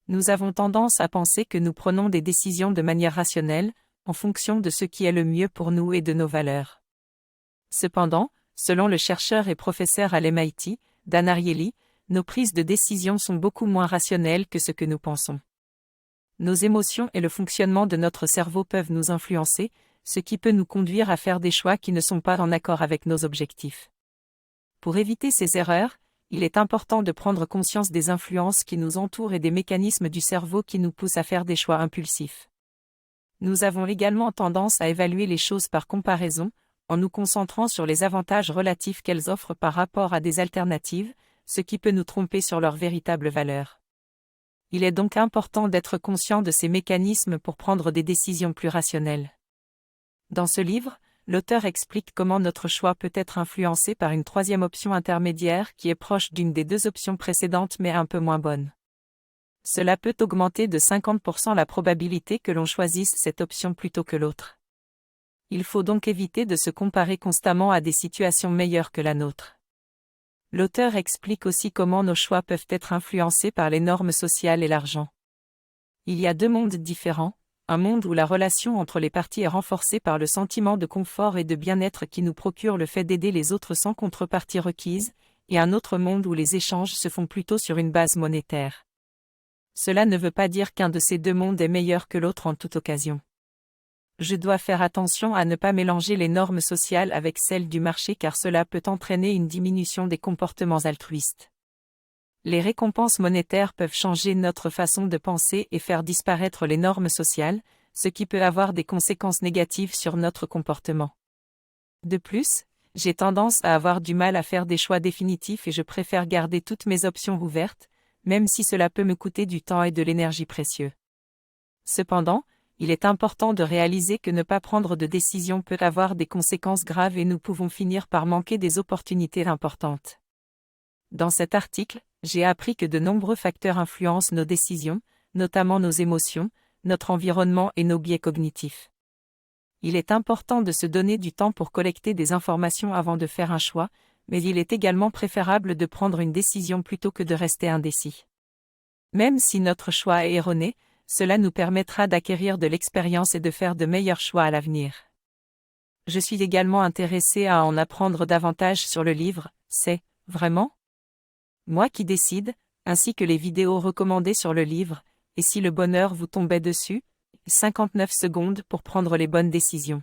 Nous avons tendance à penser que nous prenons des décisions de manière rationnelle, en fonction de ce qui est le mieux pour nous et de nos valeurs. Cependant, selon le chercheur et professeur à l'MIT, Dan Ariely, nos prises de décision sont beaucoup moins rationnelles que ce que nous pensons. Nos émotions et le fonctionnement de notre cerveau peuvent nous influencer, ce qui peut nous conduire à faire des choix qui ne sont pas en accord avec nos objectifs. Pour éviter ces erreurs, il est important de prendre conscience des influences qui nous entourent et des mécanismes du cerveau qui nous poussent à faire des choix impulsifs. Nous avons également tendance à évaluer les choses par comparaison, en nous concentrant sur les avantages relatifs qu'elles offrent par rapport à des alternatives, ce qui peut nous tromper sur leur véritable valeur. Il est donc important d'être conscient de ces mécanismes pour prendre des décisions plus rationnelles. Dans ce livre, l'auteur explique comment notre choix peut être influencé par une troisième option intermédiaire qui est proche d'une des deux options précédentes mais un peu moins bonne. Cela peut augmenter de 50% la probabilité que l'on choisisse cette option plutôt que l'autre. Il faut donc éviter de se comparer constamment à des situations meilleures que la nôtre. L'auteur explique aussi comment nos choix peuvent être influencés par les normes sociales et l'argent. Il y a deux mondes différents, un monde où la relation entre les parties est renforcée par le sentiment de confort et de bien-être qui nous procure le fait d'aider les autres sans contrepartie requise, et un autre monde où les échanges se font plutôt sur une base monétaire. Cela ne veut pas dire qu'un de ces deux mondes est meilleur que l'autre en toute occasion. Je dois faire attention à ne pas mélanger les normes sociales avec celles du marché car cela peut entraîner une diminution des comportements altruistes. Les récompenses monétaires peuvent changer notre façon de penser et faire disparaître les normes sociales, ce qui peut avoir des conséquences négatives sur notre comportement. De plus, j'ai tendance à avoir du mal à faire des choix définitifs et je préfère garder toutes mes options ouvertes, même si cela peut me coûter du temps et de l'énergie précieux. Cependant, il est important de réaliser que ne pas prendre de décision peut avoir des conséquences graves et nous pouvons finir par manquer des opportunités importantes. Dans cet article, j'ai appris que de nombreux facteurs influencent nos décisions, notamment nos émotions, notre environnement et nos biais cognitifs. Il est important de se donner du temps pour collecter des informations avant de faire un choix, mais il est également préférable de prendre une décision plutôt que de rester indécis. Même si notre choix est erroné, cela nous permettra d'acquérir de l'expérience et de faire de meilleurs choix à l'avenir. Je suis également intéressé à en apprendre davantage sur le livre « C'est vraiment ? Moi qui décide », ainsi que les vidéos recommandées sur le livre « Et si le bonheur vous tombait dessus ? 59 secondes pour prendre les bonnes décisions ».